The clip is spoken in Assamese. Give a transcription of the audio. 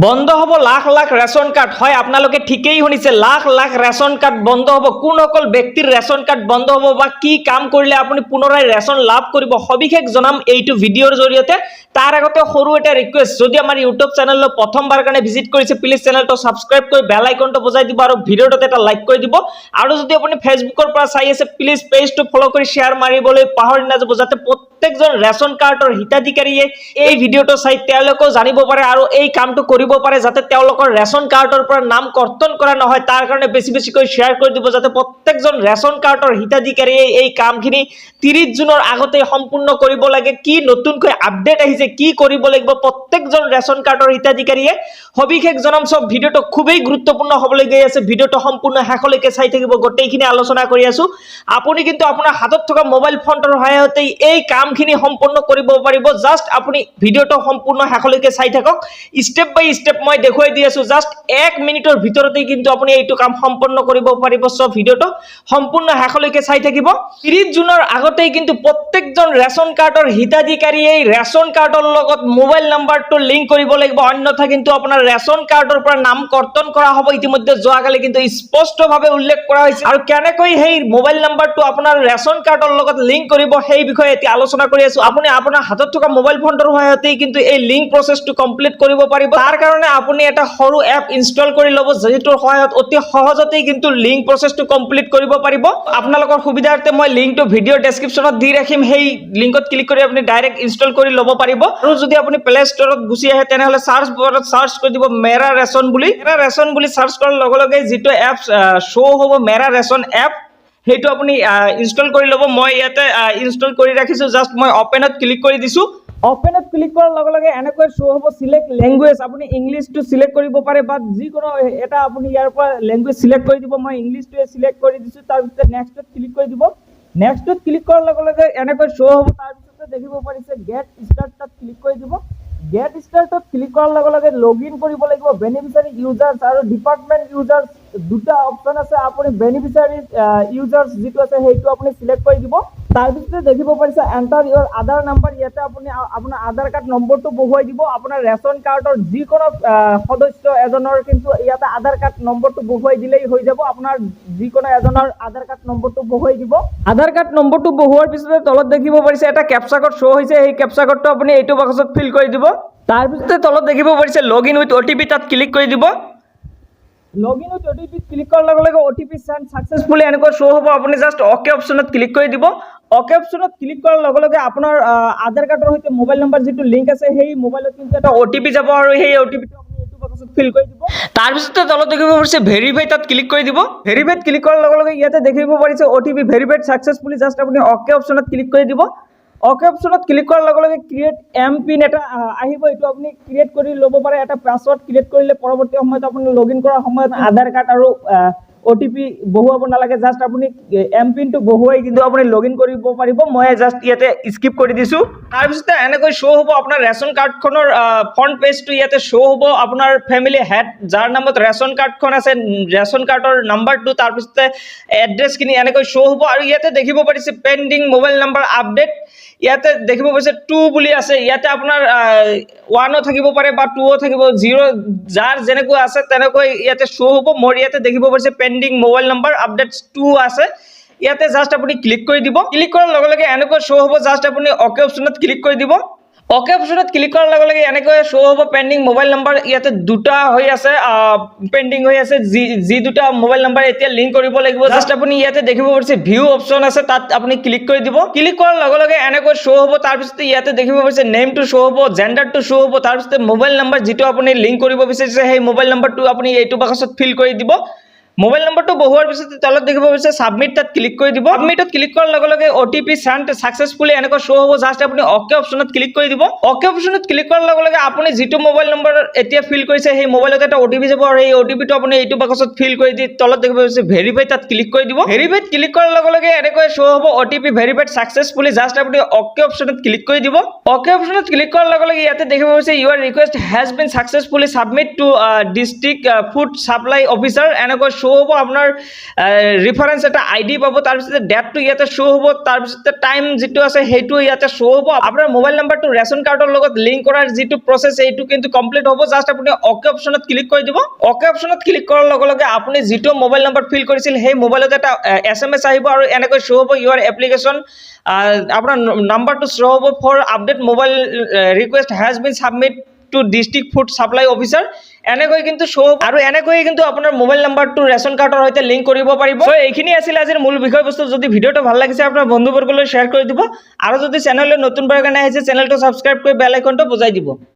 বন্ধ হব লাখ লাখ রেশন কার্ড হয় আপোনালোকে ঠিকই শুনিছে লাখ লাখ রেশন কার্ড বন্ধ হব কোন অকল ব্যক্তিৰ ৰেশন কাৰ্ড বন্ধ হব বা কি কাম কৰিলে আপুনি পুনৰাই ৰেশন লাভ কৰিব সবিশেষ জনাম এইটো ভিডিওৰ জৰিয়তে তাৰ আগতে সৰু এটা ৰিকুৱেষ্ট যদি আমাৰ ইউটিউব চেনেললৈ প্ৰথমবাৰ কাৰণে ভিজিট কৰিছে প্লিজ চেনেলটো সাবস্ক্ৰাইব কৰি বেল আইকনটো বজাই দিব আৰু ভিডিওটো এটা লাইক কৰি দিব আৰু যদি আপুনি ফেসবুকৰ পৰা চাই আছে প্লিজ পেজটো ফলো কৰি শেয়াৰ মাৰিবলৈ পাহৰি নাযাব যাতে প্ৰত্যেকজন ৰেশন কাৰ্ডৰ হিতাধিকাৰীয়ে এই ভিডিওটো চাই তেওঁলোকেও জানিব পাৰে আৰু এই কামটো কৰিব পাৰে যাতে তেওঁলোকৰ ৰেশন কাৰ্ডৰ পৰা নাম কৰ্তন কৰা নহয় তাৰ কাৰণে বেছি বেছিকৈ শেয়াৰ কৰি দিব যাতে প্ৰত্যেকজন ৰেশন কাৰ্ডৰ হিতাধিকাৰীয়ে এই কামখিনি 30 জুনৰ আগতে সম্পূৰ্ণ কৰিব লাগে কি নতুনকৈ আপডেট আহিছে কি কৰিব লাগিব প্ৰত্যেকজন ৰেশন কাৰ্ডৰ হিতাধিকাৰীয়ে সবিশেষ জনাম সব ভিডিওটো খুবেই গুৰুত্বপূৰ্ণ হ'বলৈ গৈ আছে ভিডিওটো সম্পূৰ্ণ শেষলৈকে চাই থাকিব গোটেইখিনি আলোচনা কৰি আছো আপুনি কিন্তু আপোনাৰ হাতত থকা মোবাইল ফোনটোৰ সহায়তে এই কামখিনি সম্পূৰ্ণ কৰিব পাৰিব জাস্ট আপুনি ভিডিওটো সম্পূৰ্ণ শেষলৈকে চাই থাকক স্টেপ বাই স্টেপ মই দেখুৱাই দি আছো জাস্ট 1 মিনিটৰ ভিতৰতে কিন্তু আপুনি এইটো কাম সম্পূৰ্ণ কৰিব পাৰিব সব ভিডিওটো সম্পূৰ্ণ শেষলৈকে চাই থাকিব 30 জুনৰ আগতে কিন্তু প্ৰত্যেকজন ৰেশন কাৰ্ডৰ হিতাধিকাৰীয়ে ৰেশন কাৰ্ডৰ লগত মোবাইল নাম্বাৰটো লিংক কৰিব লাগিব অন্যথা কিন্তু আপোনাৰ ৰেশন কাৰ্ডৰ পৰা নাম কৰ্তন কৰা হ'ব ইতিমধ্যে যোৱাকালি কিন্তু স্পষ্টভাৱে উল্লেখ কৰা হৈছে আৰু কেনেকৈ সেই মোবাইল নাম্বাৰটো আপোনাৰ ৰেশন কাৰ্ডৰ লগত লিংক কৰিব সেই বিষয়ে এতিয়া আলোচনা কৰি আছো আপুনি আপোনাৰ হাতত থকা মোবাইল ফোনটোৰ সহায়তে কিন্তু এই লিংক প্ৰসেসটো কমপ্লিট কৰিব পাৰিব তাৰ কাৰণে আপুনি এটা সৰু এপ ইনষ্টল কৰি ল'ব যেটোৰ সহায়ত অতি সহজতেই কিন্তু লিংক প্ৰসেসটো কমপ্লিট কৰিব পাৰিব আপোনালোকৰ সুবিধাৰ্থে মই লিংকটো ভিডিও ডেসক্ৰিপচনত দি ৰাখিম সেই লিংকত ক্লিক কৰি আপুনি ডাইৰেক্ট ইনষ্টল কৰি ল'ব পাৰিব আৰু যদি আপুনি প্লে ষ্টৰত গুচি আহে তেনেহলে সাৰ্চ বাৰত সাৰ্চ কৰি দিব মেৰা ৰেশন বুলি সাৰ্চ কৰাৰ লগে লগে যেটো এপ শো হ'ব মেৰা ৰেশন এপ হেতু আপুনি ইনষ্টল কৰি ল'ব মই ইয়াতে ইনষ্টল কৰি ৰাখিছো জাস্ট মই ওপেনত ক্লিক কৰি দিছো ওপেনত ক্লিক কৰাৰ লগে লগে এনেকৈ শো হ'ব সিলেক্ট ল্যাঙ্গুৱেজ আপুনি ইংলিশটো সিলেক্ট কৰিব পাৰে বা যিকোনো এটা আপুনি ইয়াৰ পৰা ল্যাঙ্গুৱেজ সিলেক্ট কৰি দিব মই ইংলিশটো সিলেক্ট কৰি দিছো তাৰ পিছত নেক্সটত ক্লিক কৰি দিব নেক্সটত ক্লিক কৰাৰ লগে লগে এনেকৈ শো হ'ব তাৰ পিছত দেখিব পাৰিছে গেট স্টাৰ্টত ক্লিক কৰি দিব গেট স্টাৰ্টত ক্লিক কৰাৰ লগে লগে লগইন কৰিব লাগিব বেনিফিচিয়াৰী ইউজাৰ্স আৰু ডিপাৰ্টমেন্ট ইউজাৰ্স দুটা অপচন আছে আপুনি বেনিফিচিয়াৰী ইউজাৰ্স যেটো আছে হেতু আপুনি সিলেক্ট কৰি দিব তাৰ পিছত দেখিব পাৰিছে এন্টাৰ ইওৰ আধাৰ নাম্বাৰ ইয়াতে আপুনি আপোনাৰ আধাৰ কাৰ্ড নম্বৰটো বহুৱাই দিব আপোনাৰ ৰেশন কাৰ্ডৰ যিকোনো সদস্য এজনৰ কিন্তু ইয়াতে আধাৰ কাৰ্ড নম্বৰটো বহুৱাই দিলেই হৈ যাব আপোনাৰ যিকোনো এজনৰ আধাৰ কাৰ্ড নম্বৰটো বহুৱাই দিব আধাৰ কাৰ্ড নম্বৰটো বহুৱাৰ পিছত তলত দেখিব পাৰিছে এটা ক্যাপচা কোড শো হৈছে এই ক্যাপচা কোডটো আপুনি এইটো বক্সত ফিল কৰি দিব তাৰ পিছত তলত দেখিব পাৰিছে লগইন উইথ ওটিপি তাত ক্লিক কৰি দিব লগইন উইথ ওটিপি ক্লিক কৰাৰ লগে লগে ওটিপি সেন্ড সাকসেসফুলি এনেকৈ শো হ'ব আপুনি জাস্ট ওকে অপচনত ক্লিক কৰি দিব ওকে অপচনত ক্লিক কৰাৰ লগে লগে আপোনাৰ আধাৰ কাৰ্ডৰ সৈতে মোবাইল নম্বৰ যেটো লিংক আছে সেই মোবাইলত কিন্তু এটা ওটিপি যাব আৰু সেই ওটিপিটো আপুনি এইটো বক্সত ফিল কৰি দিব তাৰ পিছত তলত দেখিব পাৰিছে ভেৰিফাই তাত ক্লিক কৰি দিব ভেৰিফাইত ক্লিক কৰাৰ লগে লগে ইয়াতে দেখিব পাৰিছে ওটিপি ভেৰিফাইড সাকসেসফুলি জাস্ট আপুনি ওকে অপচনত ক্লিক কৰি দিব ওকে অপচনত ক্লিক কৰাৰ লগে লগে ক্ৰিয়েট এমপিন এটা আহিব এটো আপুনি ক্ৰিয়েট কৰি ল'ব পাৰে এটা পাসওয়াৰ্ড ক্ৰিয়েট কৰিলে পৰৱৰ্তী সময়ত আপুনি লগইন কৰাৰ সময়ত আধাৰ কাৰ্ড আৰু ওটিপি বহুৱাব নালাগে জাস্ট আপুনি এমপিনটো বহুৱাই কিন্তু আপুনি লগইন কৰিব পাৰিব মই জাস্ট ইয়াতে স্কিপ কৰি দিছো তাৰ পিছত এনেকৈ শো হ'ব আপোনাৰ ৰেশন কাৰ্ডখনৰ ফ্ৰন্ট পেজটো ইয়াতে শো হ'ব আপোনাৰ ফ্যামিলি হেড যাৰ নামত ৰেশন কাৰ্ডখন আছে ৰেশন কাৰ্ডৰ নাম্বাৰটো তাৰ পিছত এড্ৰেছখিনি এনেকৈ শো হ'ব আৰু ইয়াতে দেখিব পাৰিছে পেন্ডিং মোবাইল নাম্বাৰ আপডেট ইয়াতে দেখিব পাৰিছে 2 বুলি আছে ইয়াতে আপোনাৰ 1 থাকিব পাৰে বা 2 থাকিব 0 যাৰ যেনেকৈ আছে তেনেকৈ ইয়াতে শো হ'ব মোৰ ইয়াতে দেখিব পাৰিছে পেন্ডিং মোবাইল নাম্বাৰ আপডেটস 2 আছে ইয়াতে জাস্ট আপুনি ক্লিক কৰি দিব ক্লিক কৰাৰ লগে লগে এনেকৈ শো হ'ব জাস্ট আপুনি ওকে অপচনত ক্লিক কৰি দিব ওকে অপচনত ক্লিক কৰাৰ লগে লগে এনেকৈ শো হ'ব পেন্ডিং মোবাইল নাম্বাৰ ইয়াতে দুটা হৈ আছে পেন্ডিং হৈ আছে যি দুটা মোবাইল নাম্বাৰ এতিয়া লিংক কৰিব লাগিব জাস্ট আপুনি ইয়াতে দেখিব পাৰিছে ভিউ অপচন আছে তাত আপুনি ক্লিক কৰি দিব ক্লিক কৰাৰ লগে লগে এনেকৈ শো হ'ব তাৰ পিছত ইয়াতে দেখিব পাৰিছে নেমটো শো হ'ব জেন্ডাৰটো শো হ'ব তাৰ পিছত মোবাইল নাম্বাৰ যেটো আপুনি লিংক কৰিব বিচাৰিছে সেই মোবাইল নাম্বাৰটো আপুনি এইটো বক্সত ফিল কৰি দিব মোবাইল নম্বৰটো বহুৱাৰ পিছত তলত দেখিব পাৰিছে সাবমিট তাত ক্লিক কৰি দিব সাবমিটত ক্লিক কৰাৰ লগে লগে ওটিপি সেন্ড সাকসেসফুলি এনেকৈ শো হ'ব জাস্ট আপুনি ওকে অপচনত ক্লিক কৰি দিব ওকে অপচনত ক্লিক কৰাৰ লগে লগে আপুনি যেটো মোবাইল নম্বৰ এতিয়া ফিল কৰিছে সেই মোবাইলত এটা ওটিপি যাব আৰু এই ওটিপিটো আপুনি এইটো বক্সত ফিল কৰি দি তলত দেখিব পাৰিছে ভেৰিফাই তাত ক্লিক কৰি দিব ভেৰিফাইত ক্লিক কৰাৰ লগে লগে এনেকৈ শো হ'ব ওটিপি ভেৰিফাইড সাকসেসফুলি জাস্ট আপুনি ওকে অপচনত ক্লিক কৰি দিব ওকে অপচনত ক্লিক কৰাৰ লগে লগে ইয়াতে দেখিব পাৰিছে your request has been successfully submit to district food supply officer এনেকৈ শ্ব' হ'ব আপোনাৰ ৰেফাৰেঞ্চ এটা আইডি পাব তাৰপিছতে ডেটটো ইয়াতে শ্ব' হ'ব তাৰপিছতে টাইম যিটো আছে সেইটো ইয়াতে শ্ব' হ'ব আপোনাৰ মোবাইল নাম্বাৰটো ৰেচন কাৰ্ডৰ লগত লিংক কৰাৰ যিটো প্ৰচেছ এইটো কিন্তু কমপ্লিট হ'ব জাষ্ট আপুনি অকে অপশ্যনত ক্লিক কৰি দিব অকে অপশ্যনত ক্লিক কৰাৰ লগে লগে আপুনি যিটো মোবাইল নাম্বাৰ ফিল কৰিছিল সেই মোবাইলত এটা SMS আহিব আৰু এনেকৈ শ্ব' হ'ব ইউৰ এপ্লিকেশ্যন আপোনাৰ নাম্বাৰটো শ্ব' হ'ব for update mobile request has been submitted to district food supply officer এনেকৈ কিন্তু শ্ব' হ'ব আৰু এনেকৈ কিন্তু আপোনাৰ মোবাইল নাম্বাৰটো ৰেচন কাৰ্ডৰ সৈতে লিংক কৰিব পাৰিব সো এইখিনি আছিল আজিৰ মূল বিষয়বস্তু যদি ভিডিঅ'টো ভাল লাগিছে আপোনাৰ বন্ধুবৰ্গলৈ শ্বেয়াৰ কৰি দিব আৰু যদি চেনেললৈ নতুনবাৰৰ কাৰণে আহিছে চেনেলটো ছাবস্ক্ৰাইব কৰি বেল আইকনটো বজাই দিব